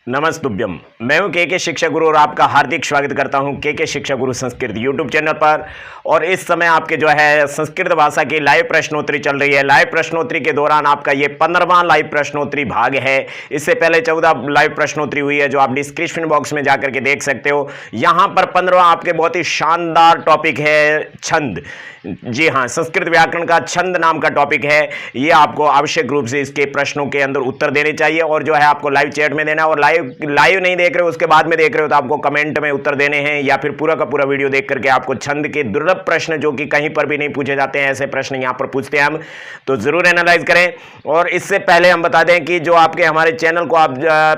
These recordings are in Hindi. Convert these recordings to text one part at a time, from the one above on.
नमस्तुभ्यम। मैं हूं के शिक्षा गुरु और आपका हार्दिक स्वागत करता हूं के शिक्षा गुरु संस्कृत यूट्यूब चैनल पर। और इस समय आपके जो है संस्कृत भाषा की लाइव प्रश्नोत्तरी चल रही है। लाइव प्रश्नोत्तरी के दौरान आपका ये 15वां लाइव प्रश्नोत्तरी भाग है। इससे पहले 14 लाइव प्रश्नोत्तरी हुई है जो आप डिस्क्रिप्शन बॉक्स में जाकर के देख सकते हो। यहां पर 15वां आपके बहुत ही शानदार टॉपिक है छंद। जी हाँ, संस्कृत व्याकरण का छंद नाम का टॉपिक है। ये आपको आवश्यक रूप से इसके प्रश्नों के अंदर उत्तर देने चाहिए और जो है आपको लाइव चैट में देना। और लाइव नहीं देख रहे हो, उसके बाद में देख रहे हो, तो आपको कमेंट में उत्तर देने हैं या फिर पूरा का पूरा वीडियो देख करके आपको छंद के दुर्लभ प्रश्न जो कि कहीं पर भी नहीं पूछे जाते हैं, ऐसे प्रश्न यहां पर पूछते हैं हम, तो जरूर एनालाइज करें। और इससे पहले हम बता दें कि जो आपके हमारे चैनल को आप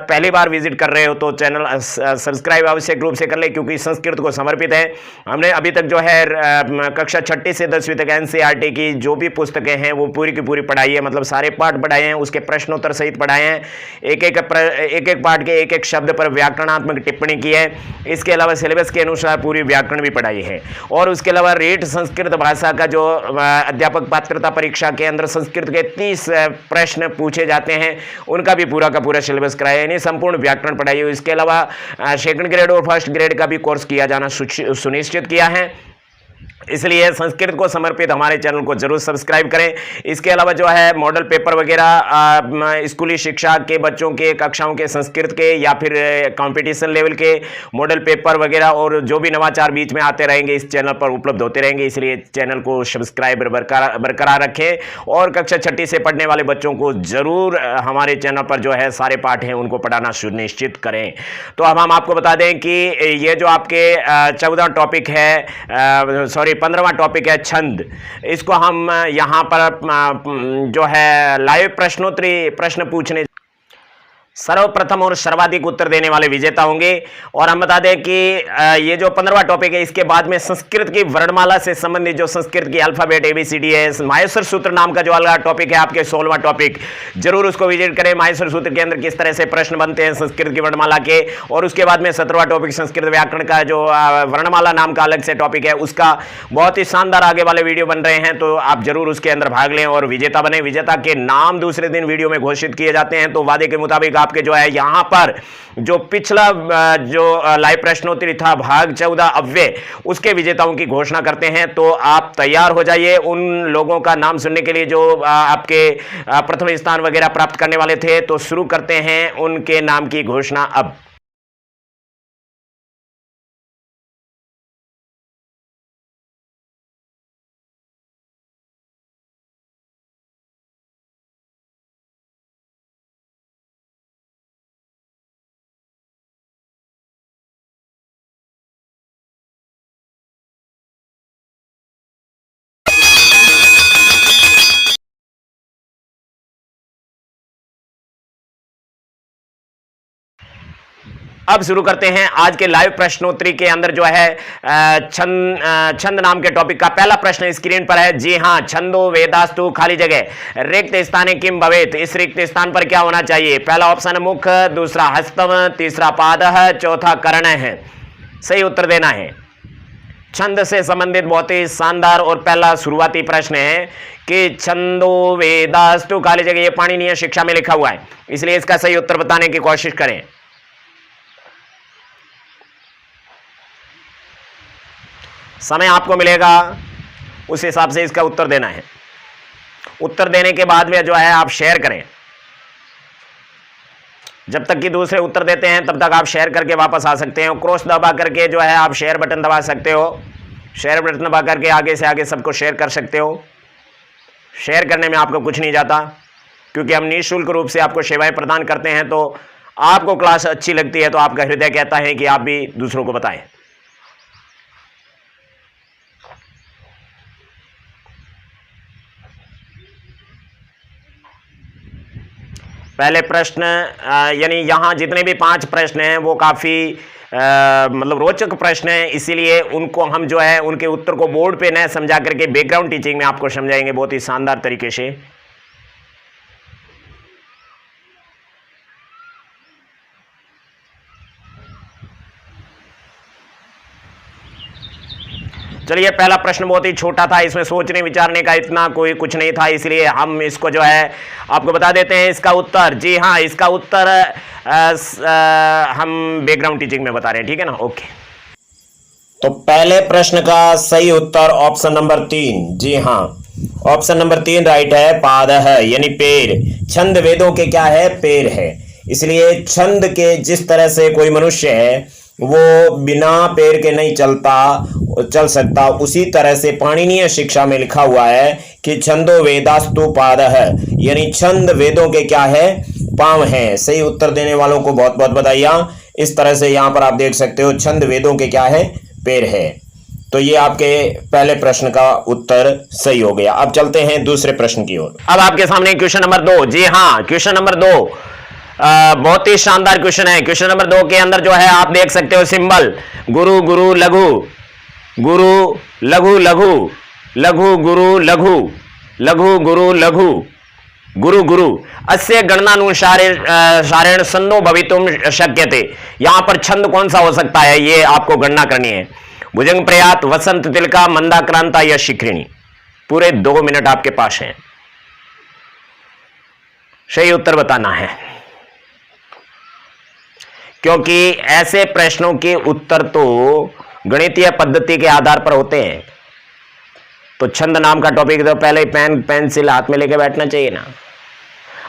पहली बार विजिट कर रहे हो तो चैनल सब्सक्राइब आवश्यक रूप से कर ले, क्योंकि संस्कृत को समर्पित है। हमने अभी तक जो है कक्षा 6 से 10वीं तक एनसीईआरटी की जो भी पुस्तकें हैं वो पूरी की पूरी पढ़ाई है, मतलब सारे पाठ पढ़ाए हैं, उसके प्रश्नोत्तर सहित पढ़ाए हैं। एक एक पाठ के एक एक शब्द पर व्याकरणात्मक टिप्पणी की है। इसके अलावा सिलेबस के अनुसार पूरी व्याकरण भी पढ़ाई है। और उसके अलावा रेट संस्कृत भाषा का जो अध्यापक पात्रता परीक्षा के अंदर संस्कृत के 30 प्रश्न पूछे जाते हैं, उनका भी पूरा का पूरा सिलेबस कराया, यानी संपूर्ण व्याकरण पढ़ाई है। इसके अलावा सेकंड ग्रेड और फर्स्ट ग्रेड का भी कोर्स किया जाना सुनिश्चित किया है। इसलिए संस्कृत को समर्पित हमारे चैनल को जरूर सब्सक्राइब करें। इसके अलावा जो है मॉडल पेपर वगैरह स्कूली शिक्षा के बच्चों के कक्षाओं के संस्कृत के या फिर कंपटीशन लेवल के मॉडल पेपर वगैरह और जो भी नवाचार बीच में आते रहेंगे इस चैनल पर उपलब्ध होते रहेंगे। इसलिए चैनल को सब्सक्राइब बरकरार रखें और कक्षा 6 से पढ़ने वाले बच्चों को जरूर हमारे चैनल पर जो है सारे पाठ हैं उनको पढ़ाना सुनिश्चित करें। तो अब हम आपको बता दें कि ये जो आपके 14 टॉपिक है, सॉरी 15वां टॉपिक है छंद। इसको हम यहां पर जो है लाइव प्रश्नोत्तरी प्रश्न पूछने सर्वप्रथम और सर्वाधिक उत्तर देने वाले विजेता होंगे। और हम बता दें कि ये जो 15वां टॉपिक है इसके बाद में संस्कृत की वर्णमाला से संबंधित जो संस्कृत की अल्फाबेट एबीसीडी है, माहेश्वर सूत्र नाम का जो अगला टॉपिक है आपके 16वां टॉपिक, जरूर उसको विजिट करें। माहेश्वर सूत्र के अंदर किस तरह से प्रश्न बनते हैं संस्कृत की वर्णमाला के। और उसके बाद में 17वां टॉपिक संस्कृत व्याकरण का जो वर्णमाला नाम का अलग से टॉपिक है, उसका बहुत ही शानदार आगे वाले वीडियो बन रहे हैं, तो आप जरूर उसके अंदर भाग लें और विजेता बने। विजेता के नाम दूसरे दिन वीडियो में घोषित किए जाते हैं। तो वादे के मुताबिक आपके जो है यहां पर जो पिछला जो लाइव प्रश्नोत्तरी था भाग 14 अव्यय, उसके विजेताओं की घोषणा करते हैं। तो आप तैयार हो जाइए उन लोगों का नाम सुनने के लिए जो आपके प्रथम स्थान वगैरह प्राप्त करने वाले थे। तो शुरू करते हैं उनके नाम की घोषणा अब। अब शुरू करते हैं आज के लाइव प्रश्नोत्तरी के अंदर जो है छंद नाम के टॉपिक का पहला प्रश्न स्क्रीन पर है। जी हां, छंदो वेदास्तु खाली जगह रिक्त स्थाने किम भवेत। इस रिक्त स्थान पर क्या होना चाहिए? पहला ऑप्शन मुख, दूसरा हस्तम, तीसरा पादः, चौथा कर्ण है। सही उत्तर देना है। छंद से संबंधित बहुत ही शानदार और पहला शुरुआती प्रश्न है कि छंदो वेदास्तु खाली जगह, ये पाणिनीय शिक्षा में लिखा हुआ है, इसलिए इसका सही उत्तर बताने की कोशिश करें। समय आपको मिलेगा, उस हिसाब से इसका उत्तर देना है। उत्तर देने के बाद में जो है आप शेयर करें। जब तक कि दूसरे उत्तर देते हैं तब तक आप शेयर करके वापस आ सकते हैं। क्रॉस दबा करके जो है आप शेयर बटन दबा सकते हो। शेयर बटन दबा करके आगे से आगे सबको शेयर कर सकते हो। शेयर करने में आपको कुछ नहीं जाता, क्योंकि हम निःशुल्क रूप से आपको सेवाएं प्रदान करते हैं। तो आपको क्लास अच्छी लगती है तो आपका हृदय कहता है कि आप भी दूसरों को बताएं। पहले प्रश्न यानी यहां जितने भी 5 प्रश्न हैं वो काफी मतलब रोचक प्रश्न हैं, इसीलिए उनको हम जो है उनके उत्तर को बोर्ड पे न समझा करके बैकग्राउंड टीचिंग में आपको समझाएंगे बहुत ही शानदार तरीके से। चलिए, पहला प्रश्न बहुत ही छोटा था, इसमें सोचने विचारने का इतना कोई कुछ नहीं था, इसलिए हम इसको जो है आपको बता देते हैं इसका उत्तर। जी हाँ, इसका उत्तर हम बैकग्राउंड टीचिंग में बता रहे हैं, ठीक है ना। ओके, तो पहले प्रश्न का सही उत्तर ऑप्शन नंबर 3। जी हाँ, ऑप्शन नंबर 3 राइट है, पाद है यानी पेड़। छंद वेदों के क्या है, पेड़ है। इसलिए छंद के जिस तरह से कोई मनुष्य है वो बिना पेड़ के नहीं चल सकता, उसी तरह से पाणिनीय शिक्षा में लिखा हुआ है कि छंदो वेदास्तु पाद है, यानी छंद वेदों के क्या है, पांव हैं। सही उत्तर देने वालों को बहुत बहुत बधाइयां। इस तरह से यहां पर आप देख सकते हो छंद वेदों के क्या है, पेड़ है। तो ये आपके पहले प्रश्न का उत्तर सही हो गया। अब चलते हैं दूसरे प्रश्न की ओर। अब आपके सामने क्वेश्चन नंबर 2। जी हाँ, क्वेश्चन नंबर 2 बहुत ही शानदार क्वेश्चन है। क्वेश्चन नंबर 2 के अंदर जो है आप देख सकते हो सिंबल गुरु गुरु लघु, गुरु लघु लघु, लघु गुरु लघु, लघु गुरु लघु, गुरु गुरु अस्य गणनानुसारेण छंदो भवितुम शक्यते। यहां पर छंद कौन सा हो सकता है, ये आपको गणना करनी है। भुजंग प्रयात, वसंत तिलका, मंदाक्रांता या शिखरिणी। पूरे 2 मिनट आपके पास हैं, सही उत्तर बताना है, क्योंकि ऐसे प्रश्नों के उत्तर तो गणितीय पद्धति के आधार पर होते हैं। तो छंद नाम का टॉपिक तो पहले पेन पेंसिल हाथ में लेके बैठना चाहिए ना।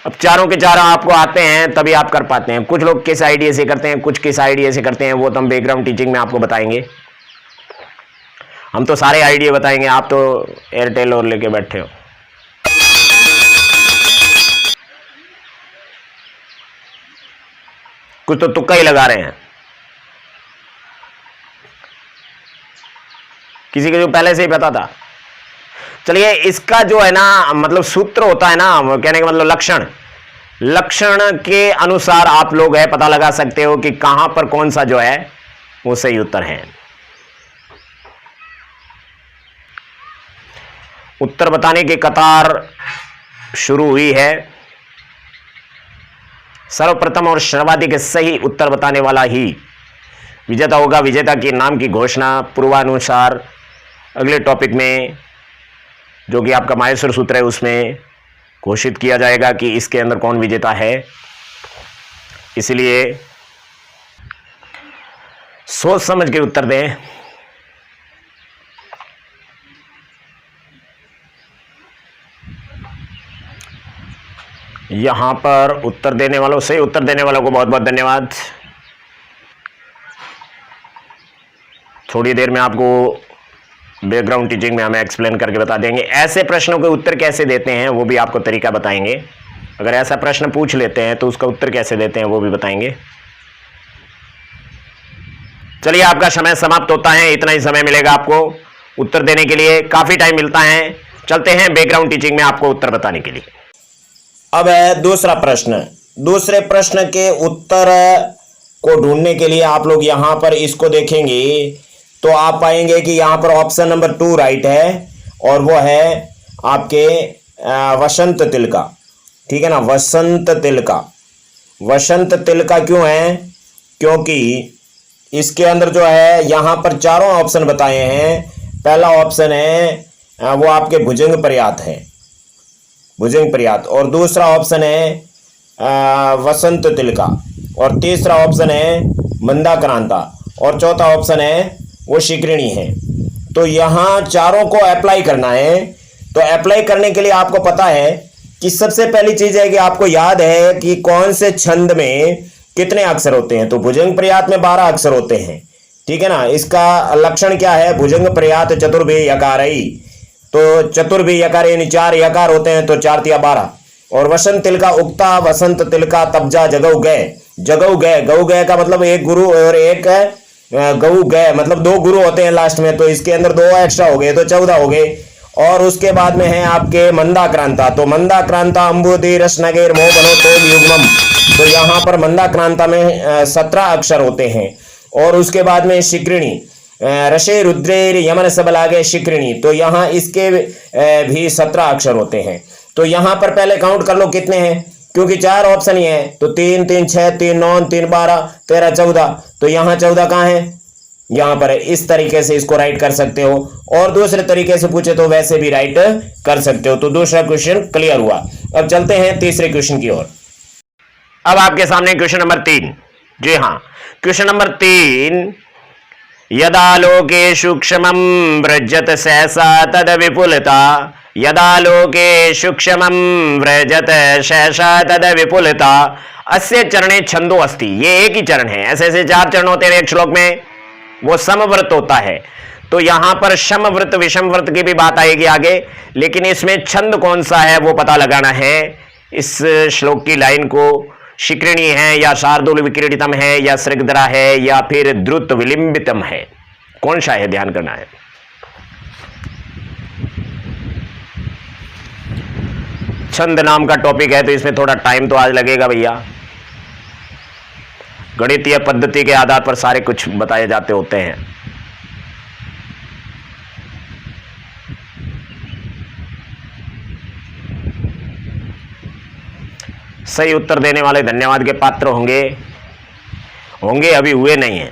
अब चारों के चारों आपको आते हैं तभी आप कर पाते हैं। कुछ लोग किस आइडिया से करते हैं, कुछ किस आइडिया से करते हैं, वो तो हम बैकग्राउंड टीचिंग में आपको बताएंगे। हम तो सारे आइडिया बताएंगे, आप तो एयरटेल और लेके बैठे हो। कुछ तो तुक्का ही लगा रहे हैं, किसी को जो पहले से ही पता था। चलिए, इसका जो है ना मतलब सूत्र होता है ना, कहने का मतलब लक्षण के अनुसार आप लोग है पता लगा सकते हो कि कहां पर कौन सा जो है वो सही उत्तर है। उत्तर बताने की कतार शुरू हुई है। सर्वप्रथम और सर्वाधिक सही उत्तर बताने वाला ही विजेता होगा। विजेता के नाम की घोषणा पूर्वानुसार अगले टॉपिक में, जो कि आपका माहेश्वर सूत्र है, उसमें घोषित किया जाएगा कि इसके अंदर कौन विजेता है। इसलिए सोच समझ के उत्तर दें। यहां पर उत्तर देने वालों, सही उत्तर देने वालों को बहुत बहुत धन्यवाद। थोड़ी देर में आपको बैकग्राउंड टीचिंग में हमें एक्सप्लेन करके बता देंगे। ऐसे प्रश्नों के उत्तर कैसे देते हैं वो भी आपको तरीका बताएंगे। अगर ऐसा प्रश्न पूछ लेते हैं तो उसका उत्तर कैसे देते हैं वो भी बताएंगे। चलिए, आपका समय समाप्त होता है, इतना ही समय मिलेगा आपको उत्तर देने के लिए, काफी टाइम मिलता है। चलते हैं बैकग्राउंड टीचिंग में आपको उत्तर बताने के लिए। अब है दूसरा प्रश्न। दूसरे प्रश्न के उत्तर को ढूंढने के लिए आप लोग यहां पर इसको देखेंगे तो आप पाएंगे कि यहां पर ऑप्शन नंबर 2 राइट है, और वो है आपके वसंत तिलका। ठीक है ना, वसंत तिलका। वसंत तिलका क्यों है, क्योंकि इसके अंदर जो है यहां पर चारों ऑप्शन बताए हैं। पहला ऑप्शन है वो आपके भुजंग पर्यात है, भुजंग पर्यात, और दूसरा ऑप्शन है वसंत तिलका, और तीसरा ऑप्शन है मंदाक्रांता, और चौथा ऑप्शन है वो शिखरिणी है। तो यहाँ चारों को अप्लाई करना है। तो अप्लाई करने के लिए आपको पता है कि सबसे पहली चीज है कि आपको याद है कि कौन से छंद में कितने अक्षर होते हैं। तो भुजंग पर्यात में 12 अक्षर होते हैं, ठीक है ना। इसका लक्षण क्या है, भुजंग पर्यात चतुर्भि यकारई। तो चतुर्भि यकार यानी 4 यकार होते हैं, तो 4 तिया 12। और वसंत तिलका उक्ता, वसंत तिलका तब्जा जगऊ गए। जगऊ गए, गऊ गए का मतलब एक गुरु और एक गऊ गए, मतलब 2 गुरु होते हैं लास्ट में, तो इसके अंदर 2 एक्स्ट्रा हो गए, तो 14 हो गए। और उसके बाद में है आपके मंदाक्रांता। तो मंदाक्रांता अंबुदि रसनगेर मोह बनो तो युग्मम। तो यहाँ पर मंदाक्रांता में 17 अक्षर होते हैं। और उसके बाद में शिखरिणी, रशे रुद्रेर यमन सबलागे शिखरिणी। तो यहाँ इसके भी 17 अक्षर होते हैं। तो यहाँ पर पहले काउंट कर लो कितने हैं, क्योंकि 4 ऑप्शन ही है। तो 3 3 6 3 9 3 12 13 14। तो यहाँ 14 कहाँ है, यहां पर इस तरीके से इसको राइट कर सकते हो, और दूसरे तरीके से पूछे तो वैसे भी राइट कर सकते हो। तो दूसरा क्वेश्चन क्लियर हुआ। अब चलते हैं तीसरे क्वेश्चन की ओर। अब आपके सामने क्वेश्चन नंबर 3। जी हां, क्वेश्चन नंबर 3, यदा लोके सूक्ष्मं व्रजत सहसा तद विपुलता, यदा लोके सूक्ष्मं व्रजत सहसा तद विपुलता, अस्य चरणे छंदो अस्ति। ये एक ही चरण है, ऐसे ऐसे 4 चरण होते हैं एक श्लोक में, वो समव्रत होता है। तो यहां पर समव्रत विषम व्रत की भी बात आएगी आगे, लेकिन इसमें छंद कौन सा है वो पता लगाना है। इस श्लोक की लाइन को शिक्रिणी है या शार्दूल विक्रीडितम है या सृगधरा है या फिर द्रुत विलिंबितम है, कौन सा है ध्यान करना है। छंद नाम का टॉपिक है तो इसमें थोड़ा टाइम तो आज लगेगा भैया। गणितीय पद्धति के आधार पर सारे कुछ बताए जाते होते हैं। सही उत्तर देने वाले धन्यवाद के पात्र होंगे, अभी हुए नहीं हैं।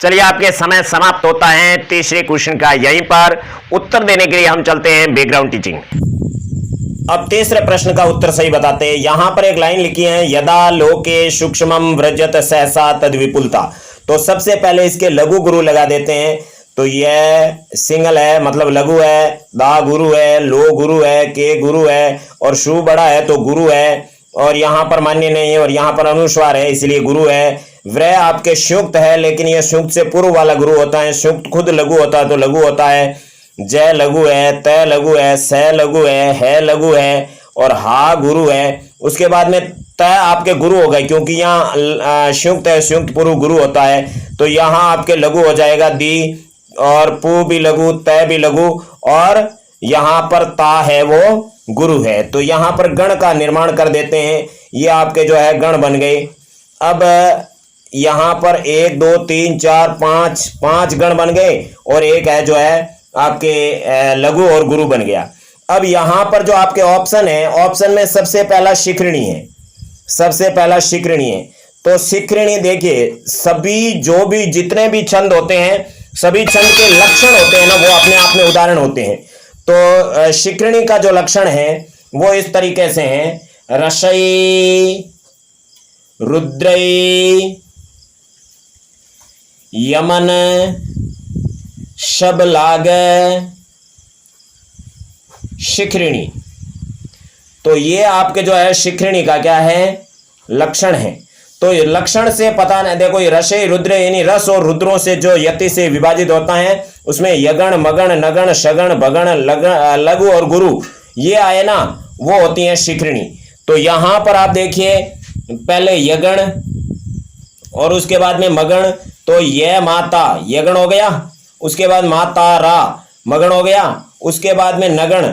चलिए, आपके समय समाप्त होता है तीसरे क्वेश्चन का। यहीं पर उत्तर देने के लिए हम चलते हैं बैकग्राउंड टीचिंग। अब तीसरे प्रश्न का उत्तर सही बताते हैं। यहां पर एक लाइन लिखी है, यदा लोके सूक्ष्मं व्रजत सहसा तद विपुलता। तो सबसे पहले इसके लघु गुरु लगा देते हैं। तो यह सिंगल है, मतलब लघु है, दा गुरु है, लो गुरु है, के गुरु है, और शु बड़ा है तो गुरु है, और यहां पर मान्य नहीं है और यहां पर अनुस्वार है इसलिए गुरु है। व्रय आपके सुक्त है, लेकिन यह सुक्त से पूर्व वाला गुरु होता है। सुक्त खुद लघु होता है तो लघु होता है। जय लघु है, तय लघु है, स लघु है लघु है, और हा गुरु है। उसके बाद में तय आपके गुरु हो गए, क्योंकि यहाँ सुक्त है, सुक्त पूर्व गुरु होता है, तो यहाँ आपके लघु हो जाएगा दी, और पू भी लघु, तय भी लघु, और यहाँ पर ता है वो गुरु है। तो यहाँ पर गण का निर्माण कर देते हैं। ये आपके जो है गण बन गए। अब यहाँ पर 1 2 3 4 5 गण बन गए, और एक है जो है आपके लघु और गुरु बन गया। अब यहाँ पर जो आपके ऑप्शन है, ऑप्शन में सबसे पहला शिखरिणी है, सबसे पहला शिखरिणी है। तो शिखरिणी देखिए, सभी जो भी जितने भी छंद होते हैं, सभी छंद के लक्षण होते हैं ना, वो अपने आप में उदाहरण होते हैं। तो शिखरिणी का जो लक्षण है वो इस तरीके से है, रसई, रुद्रई, यमन, शबलाग, शिखरिणी। तो ये आपके जो है शिखरिणी का क्या है, लक्षण है। तो लक्षण से पता नहीं, देखो ये रसे रुद्र, यानी रस और रुद्रों से जो यति से विभाजित होता है, उसमें यगण, मगण, नगण, शगण, भगण, लघु और गुरु ये आए ना, वो होती है शिखरिणी। तो यहां पर आप देखिए, पहले यगण और उसके बाद में मगण, तो ये माता यगण हो गया, उसके बाद माता रा मगण हो गया, उसके बाद में नगण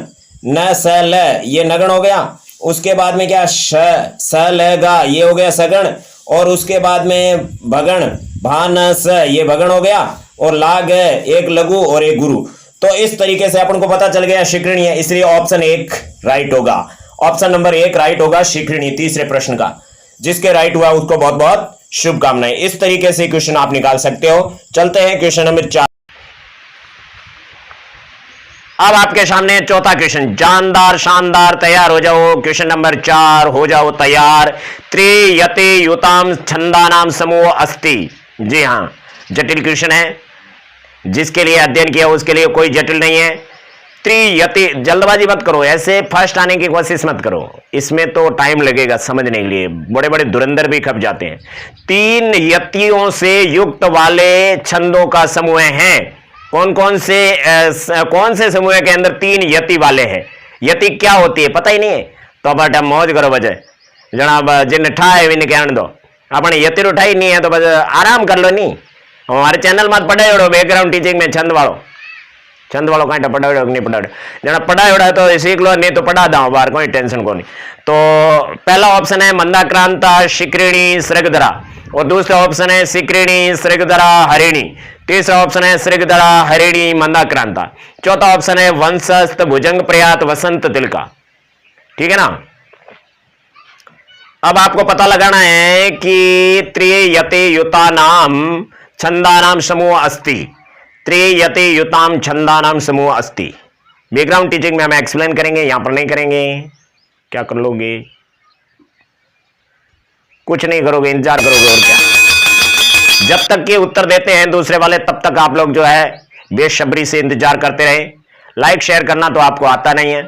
न स ल ये नगण हो गया, उसके बाद में क्या स ल गा ये हो गया सगण, और उसके बाद में भगण भा न स ये भगण हो गया, और लाग एक लघु और एक गुरु। तो इस तरीके से अपन को पता चल गया शिखरिणी है, इसलिए ऑप्शन 1 राइट होगा। ऑप्शन नंबर 1 राइट होगा शिखरिणी, तीसरे प्रश्न का। जिसके राइट हुआ उसको बहुत बहुत शुभकामनाएं। इस तरीके से क्वेश्चन आप निकाल सकते हो। चलते हैं क्वेश्चन नंबर 4। अब आपके सामने चौथा क्वेश्चन, जानदार शानदार तैयार हो जाओ। क्वेश्चन नंबर 4 हो जाओ तैयार। त्रियति युताम छंदानाम समूह अस्ति। जी हां, जटिल क्वेश्चन है, जिसके लिए अध्ययन किया उसके लिए कोई जटिल नहीं है। त्रियति, जल्दबाजी मत करो, ऐसे फर्स्ट आने की कोशिश मत करो, इसमें तो टाइम लगेगा समझने के लिए, बड़े बड़े धुरंधर भी खप जाते हैं। 3 यतियों से युक्त वाले छंदों का समूह है। कौन कौन से समूह के अंदर 3 यति वाले हैं? यति क्या होती है पता ही नहीं है, तो बट मौज करो बजे जनाब, जिन ठा है विन कहने दो, अपने यति उठाई नहीं है तो बस आराम कर लो। नहीं, हमारे चैनल मत पढ़े बैकग्राउंड टीचिंग में छंद वालों, छंद वालों कहीं पढ़ा नहीं पढ़ा जना पढ़ा तो सीख लो, नहीं तो पढ़ा दाओ बाहर, कोई टेंशन को नहीं। तो पहला ऑप्शन है मंदाक्रांता शिखरिणी सृगधरा, और दूसरा ऑप्शन है शिखरिणी सृगधरा हरिणी, तीसरा ऑप्शन है सृगधरा हरिणी मंदाक्रांता, चौथा ऑप्शन है वंशस्थ भुजंग प्रयात वसंत तिलका। ठीक है ना। अब आपको पता लगाना है कि त्रियते युता नाम छंदा नाम समूह अस्ति, त्रियते युताम छंदा नाम समूह अस्ति। बैकग्राउंड टीचिंग में हम एक्सप्लेन करेंगे, यहां पर नहीं करेंगे। क्या कर लोगे? कुछ नहीं करोगे, इंतजार करोगे और क्या। जब तक के उत्तर देते हैं दूसरे वाले तब तक आप लोग जो है बेसब्री से इंतजार करते रहे। लाइक शेयर करना तो आपको आता नहीं है,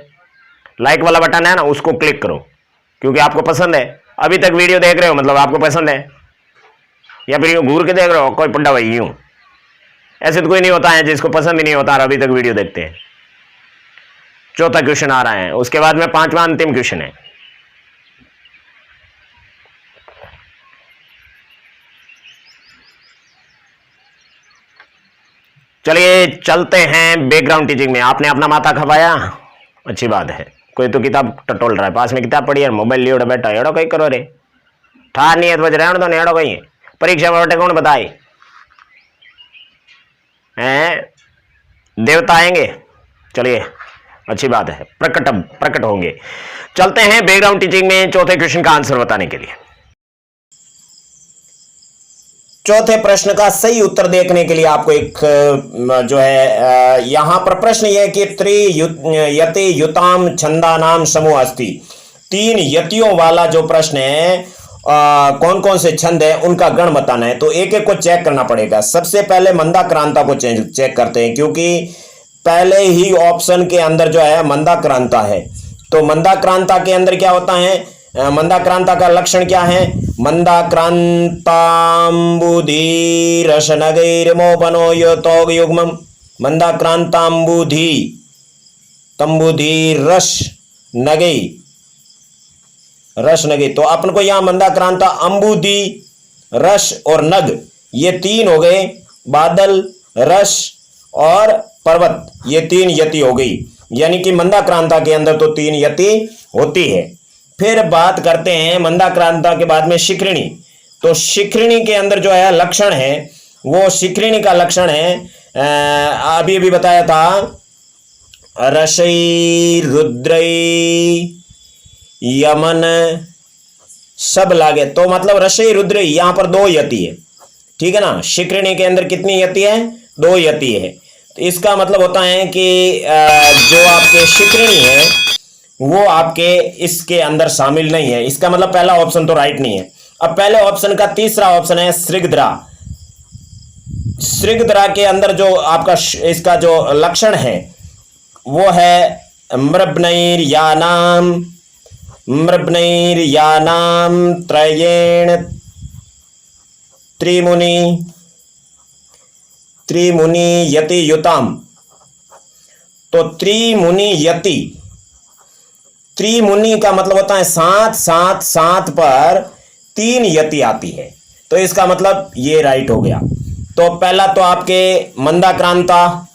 लाइक वाला बटन है ना उसको क्लिक करो, क्योंकि आपको पसंद है। अभी तक वीडियो देख रहे हो मतलब आपको पसंद है, या फिर यूं घूर के देख रहे हो कोई पड्डा भाई यूं। ऐसे तो कोई नहीं होता है जिसको पसंद ही नहीं होता और अभी तक वीडियो देखते हैं। चौथा क्वेश्चन आ रहा है, उसके बाद में पांचवा अंतिम क्वेश्चन है। चलिए चलते हैं बैकग्राउंड टीचिंग में। आपने अपना माथा खपाया, अच्छी बात है। कोई तो किताब टटोल रहा है, पास में किताब पढ़ी है, मोबाइल लियो बैठा एड़ो कहीं करो रे, ठार नहीं है तो रहने दो, एड़ो कहीं परीक्षा में बैठे कौन बताए हैं, देवता आएंगे। चलिए अच्छी बात है, प्रकट होंगे। चलते हैं बैकग्राउंड टीचिंग में चौथे क्वेश्चन का आंसर बताने के लिए। चौथे प्रश्न का सही उत्तर देखने के लिए आपको एक जो है यहां पर प्रश्न यह है कि त्रियते युताम छंदानाम समूह अस्ति, तीन यतियों वाला जो प्रश्न है कौन कौन से छंद है उनका गण बताना है। तो एक एक को चेक करना पड़ेगा। सबसे पहले मंदाक्रांता को चेक करते हैं, क्योंकि पहले ही ऑप्शन के अंदर जो है मंदाक्रांता है। तो मंदाक्रांता के अंदर क्या होता है, मंदाक्रांता का लक्षण क्या है? मंदाक्रांतांबुधि रसनगैर्मोपनो युग्मम, मंदाक्रांतांबुधि तंबुधि रस नगई। तो अपन को यहां मंदाक्रांता अंबुधि रस और नग ये तीन हो गए, बादल रस और पर्वत ये तीन यति हो गई। यानी कि मंदाक्रांता के अंदर तो तीन यति होती है। फिर बात करते हैं मंदाक्रांता के बाद में शिखरिणी। तो शिखरिणी के अंदर जो है लक्षण है, वो शिखरिणी का लक्षण है अभी अभी बताया था, रसई रुद्रई यमन सब लागे। तो मतलब रसई रुद्र यहां पर दो यति है, ठीक है ना। शिखरिणी के अंदर कितनी यति है? दो यति है। तो इसका मतलब होता है कि जो आपके शिखरिणी है वो आपके इसके अंदर शामिल नहीं है। इसका मतलब पहला ऑप्शन तो राइट नहीं है। अब पहले ऑप्शन का तीसरा ऑप्शन है सृगधरा। सृगधरा के अंदर जो आपका इसका जो लक्षण है वो है मृब्नैर्यानाम त्रयेण त्रिमुनि यति युताम। तो त्रिमुनि का मतलब होता है सात पर तीन यति आती है। तो इसका मतलब ये राइट हो गया। तो पहला तो आपके मंदाक्रांता,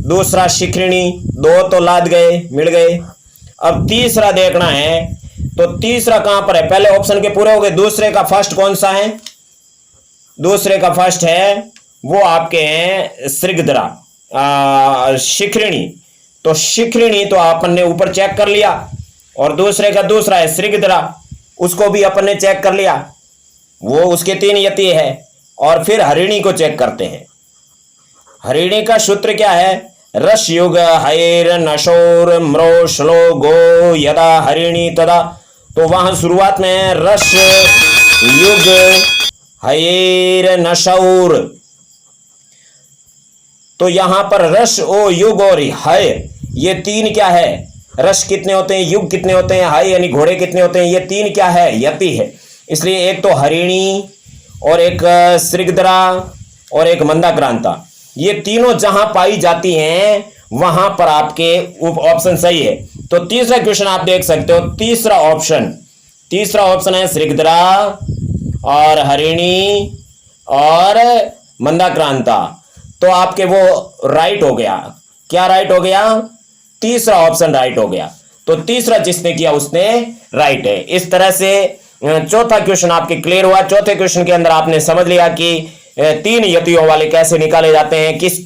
दूसरा शिखरिणी, दो तो लाद गए, मिल गए। अब तीसरा देखना है, तो तीसरा कहां पर है? पहले ऑप्शन के पूरे हो गए, दूसरे का फर्स्ट कौन सा है? दूसरे का फर्स्ट है वो आपके हैं सृगधरा शिखरिणी। तो शिखरिणी तो अपन ने ऊपर चेक कर लिया, और दूसरे का दूसरा है सृगधरा, उसको भी अपन ने चेक कर लिया, वो उसके तीन यति है। और फिर हरिणी को चेक करते हैं। हरिणी का सूत्र क्या है? रस युग हयर नशोर म्रो श्लो गो यदा हरिणी तदा। तो वहां शुरुआत में है रस युग हयर नशौर। तो यहां पर रस ओ युग और हय ये तीन क्या है? रस कितने होते हैं, युग कितने होते हैं, हय यानी घोड़े कितने होते हैं, ये तीन क्या है? यति है। इसलिए एक तो हरिणी और एक सृगधरा और एक मंदाक्रांता, ये तीनों जहां पाई जाती हैं वहां पर आपके ऑप्शन सही है। तो तीसरा क्वेश्चन आप देख सकते हो, तीसरा ऑप्शन है सृगधरा और हरिणी और मंदाक्रांता। तो आपके वो राइट हो गया। क्या राइट हो गया? तीसरा ऑप्शन राइट हो गया। तो तीसरा जिसने किया उसने राइट है। इस तरह से चौथा क्वेश्चन आपके क्लियर हुआ। चौथे क्वेश्चन के अंदर आपने समझ लिया कि 3 यतियों वाले कैसे निकाले जाते हैं, किस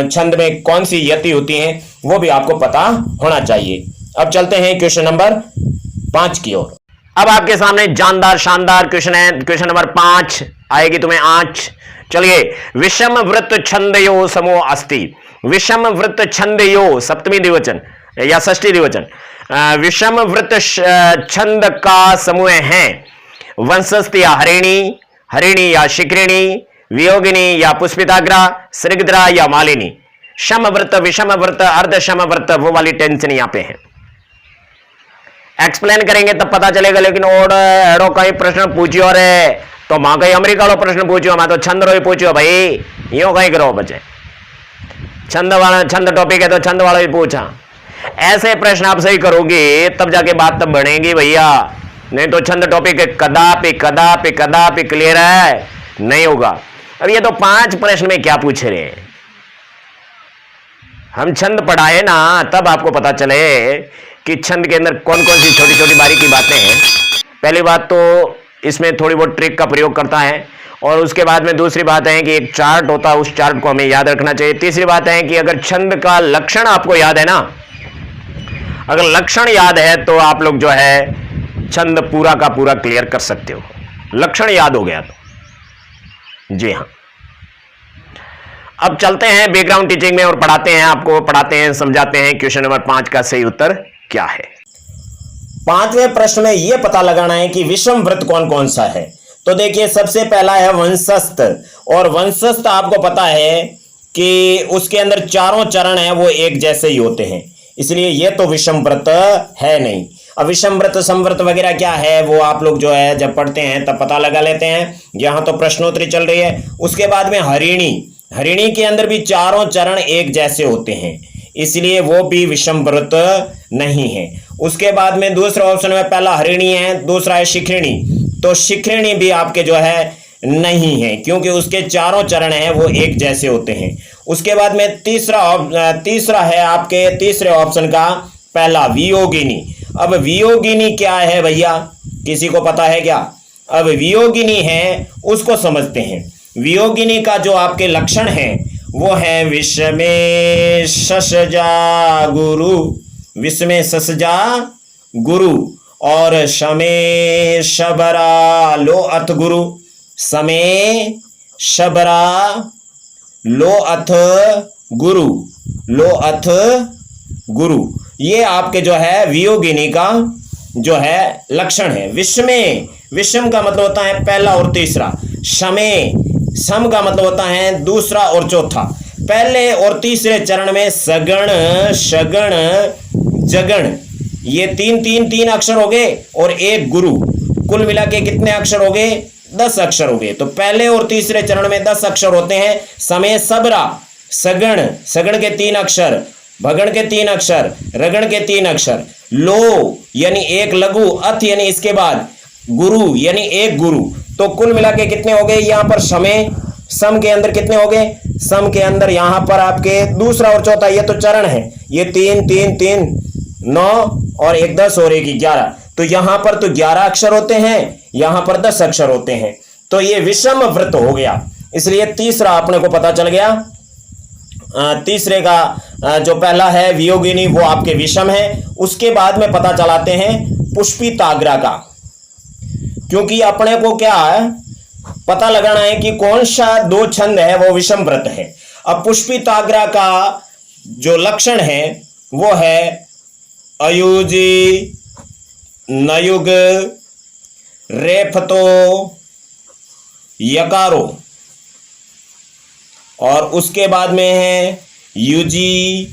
छंद में कौन सी यति होती हैं, वो भी आपको पता होना चाहिए। अब चलते हैं क्वेश्चन नंबर 5 की ओर। अब आपके सामने जानदार शानदार क्वेश्चन है। क्वेश्चन नंबर 5 आएगी तुम्हें आंच। चलिए, विषम वृत्त छंदयो समूह अस्ति। विषम वृत्त छंदयो सप्तमी द्विवचन या षष्ठी द्विवचन। विषम वृत्त छंद का समूह है वंशस्थ या हरिणी, हरिणी या शिखरिणी, वियोगिनी या पुष्पिताग्रा, सृगद्रा या मालिनी। शम वृत्त, विषम वृत्त, अर्ध शम वृत्त, वो वाली टेंशन यहां पे है। एक्सप्लेन करेंगे तब पता चलेगा। लेकिन और एड़ो कई प्रश्न पूछियो रे तो मां कई अमेरिका लो प्रश्न पूछियो, मैं तो छंद रो ही पूछियो भाई, यो कहीं करो बच्चे। छंद टॉपिक है तो छंद वाला ही पूछा। ऐसे प्रश्न आप सही करोगे तब जाके बात तब बनेगी भैया, नहीं तो छंद टॉपिक कदापि कदापि कदापि क्लियर है नहीं होगा। अब ये तो 5 प्रश्न में क्या पूछ रहे हैं, हम छंद पढ़ाए ना तब आपको पता चले कि छंद के अंदर कौन कौन सी छोटी छोटी बारीकी बातें हैं। पहली बात तो इसमें थोड़ी बहुत ट्रिक का प्रयोग करता है, और उसके बाद में दूसरी बात है कि एक चार्ट होता है, उस चार्ट को हमें याद रखना चाहिए। तीसरी बात है कि अगर छंद का लक्षण आपको याद है ना, अगर लक्षण याद है तो आप लोग जो है छंद पूरा का पूरा क्लियर कर सकते हो, लक्षण याद हो गया तो। जी हां, अब चलते हैं बैकग्राउंड टीचिंग में और पढ़ाते हैं, आपको पढ़ाते हैं, समझाते हैं क्वेश्चन नंबर 5 का सही उत्तर क्या है। 5वें प्रश्न में यह पता लगाना है कि विषम वृत्त कौन कौन सा है। तो देखिए, सबसे पहला है वंशस्थ, और वंशस्थ आपको पता है कि उसके अंदर चारों चरण है वो एक जैसे ही होते हैं, इसलिए यह तो विषम वृत्त है नहीं। अब विषम वृत्त समवृत्त वगैरह क्या है वो आप लोग जो है जब पढ़ते हैं तब पता लगा लेते हैं, यहां तो प्रश्नोत्तरी चल रही है। उसके बाद में हरिणी, हरिणी के अंदर भी चारों चरण एक जैसे होते हैं, इसलिए वो भी विषम वृत्त नहीं है। उसके बाद में दूसरे ऑप्शन में पहला हरिणी है, दूसरा है शिखरिणी, तो शिखरिणी भी आपके जो है नहीं है, क्योंकि उसके चारों चरण हैं वो एक जैसे होते हैं। उसके बाद में तीसरा है आपके तीसरे ऑप्शन का पहला वियोगिनी। अब वियोगिनी क्या है भैया, किसी को पता है क्या? अब वियोगिनी है उसको समझते हैं। वियोगिनी का जो आपके लक्षण है वो है विषमे ससजा गुरु, विषमे ससजा गुरु, और शमे शबरा लो अथ गुरु, समय शबरा लो अथ गुरु, लो अथ गुरु, ये आपके जो है वियोगिनी का जो है लक्षण है। विषमे, विषम का मतलब होता है पहला और तीसरा, शमे, सम का मतलब होता है दूसरा और चौथा। पहले और तीसरे चरण में सगण शगण जगण, ये तीन अक्षर हो गए, और एक गुरु, कुल मिला के कितने अक्षर हो गए? 10 अक्षर हो गए। तो पहले और तीसरे चरण में 10 अक्षर होते हैं। समय सबरा, सगण, सगण के 3 अक्षर, भगण के 3 अक्षर, रगण के 3 अक्षर, लो यानी एक लघु, अथ यानी इसके बाद, गुरु यानी एक गुरु, तो कुल मिला के कितने हो गए यहाँ पर? समय, सम के अंदर कितने हो गए? सम के अंदर यहाँ पर आपके दूसरा और चौथा, ये तो चरण है, ये 3 9 और 1 10 और 1 11, तो यहां पर तो 11 अक्षर होते हैं, यहां पर 10 अक्षर होते हैं, तो ये विषम वृत्त हो गया। इसलिए तीसरा अपने को पता चल गया। तीसरे का जो पहला है वियोगिनी वो आपके विषम है। उसके बाद में पता चलाते हैं पुष्पिताग्रा का, क्योंकि अपने को क्या है पता लगाना है कि कौन सा 2 छंद है वो विषम वृत्त है। अब पुष्पिताग्रा का जो लक्षण है वो है अयुजी, नयुग, रेफतो, यकारो, और उसके बाद में है युजी,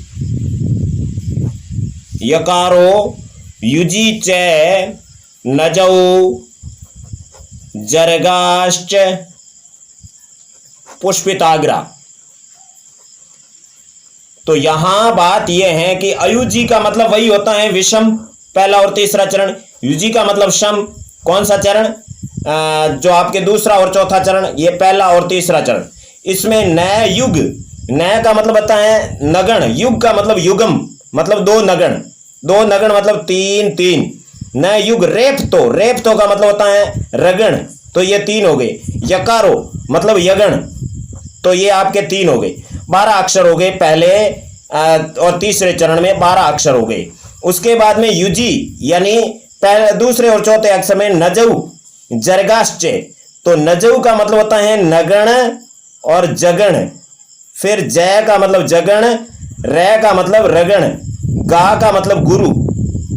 यकारो, युजी च, नजौ, जरगाश्च, पुष्पिताग्रा। तो यहां बात यह है कि अयुजी का मतलब वही होता है विषम, पहला और तीसरा चरण। युजी का मतलब शम, कौन सा चरण? जो आपके दूसरा और चौथा चरण, ये पहला और तीसरा चरण। इसमें नए युग, नय का मतलब होता है नगण, युग का मतलब युगम, मतलब दो नगण, दो नगण मतलब तीन तीन, न युग। रेप्तो का मतलब होता है रगण, तो ये तीन हो गए। यकारो मतलब यगण, तो ये आपके तीन हो गए। 12 अक्षर हो गए पहले और तीसरे चरण में 12 अक्षर हो गए। उसके बाद में युजी यानी पहले दूसरे और चौथे अक्षर में नजऊ जरगाश्चे, तो नजऊ का मतलब होता है नगण और जगण। फिर जय का मतलब जगण, रे का मतलब रगण, गा का मतलब गुरु,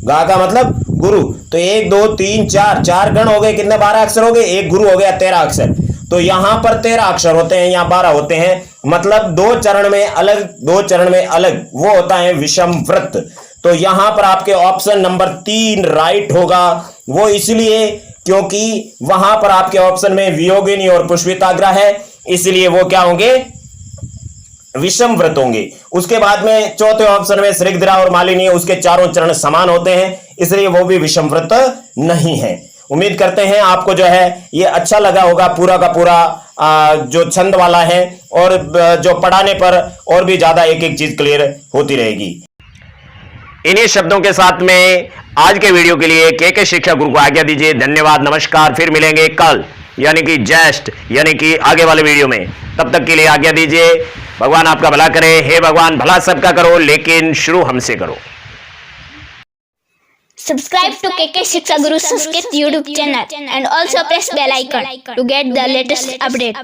गा का मतलब गुरु। तो 1 2 3 4, 4 गण हो गए, कितने 12 अक्षर हो गए, एक गुरु हो गया 13 अक्षर। तो यहां पर 13 अक्षर होते हैं, यहां 12 होते हैं, मतलब दो चरण में अलग, दो चरण में अलग, वो होता है विषम व्रत। तो यहां पर आपके ऑप्शन नंबर 3 राइट होगा। वो इसलिए क्योंकि वहां पर आपके ऑप्शन में वियोगिनी और पुष्पिताग्रा है, इसलिए वो क्या होंगे, विषम व्रत होंगे। उसके बाद में चौथे ऑप्शन में श्रीगधरा और मालिनी, उसके चारों चरण समान होते हैं, इसलिए वो भी विषम व्रत नहीं है। उम्मीद करते हैं आपको जो है ये अच्छा लगा होगा, पूरा का पूरा जो छंद वाला है, और जो पढ़ाने पर और भी ज्यादा एक एक चीज क्लियर होती रहेगी। इन्हीं शब्दों के साथ में आज के वीडियो के लिए के शिक्षा गुरु को आज्ञा दीजिए। धन्यवाद, नमस्कार। फिर मिलेंगे कल, यानी कि जस्ट यानी कि आगे वाले वीडियो में। तब तक के लिए आज्ञा दीजिए। भगवान आपका भला करे। हे भगवान, भला सबका करो, लेकिन शुरू हमसे करो। Subscribe to KK Shiksha Guru Sanskrit YouTube channel and also press bell icon to get the latest update.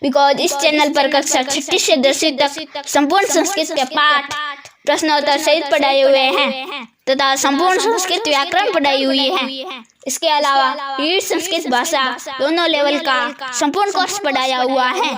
Because इस चैनल पर कक्षा 6 से 10वीं तक संपूर्ण संस्कृत के पाठ प्रश्नोत्तर सहित पढ़ाए हुए हैं तथा संपूर्ण संस्कृत व्याकरण पढ़ाई हुई है। इसके अलावा रीड संस्कृत भाषा दोनों लेवल का संपूर्ण कोर्स पढ़ाया हुआ है।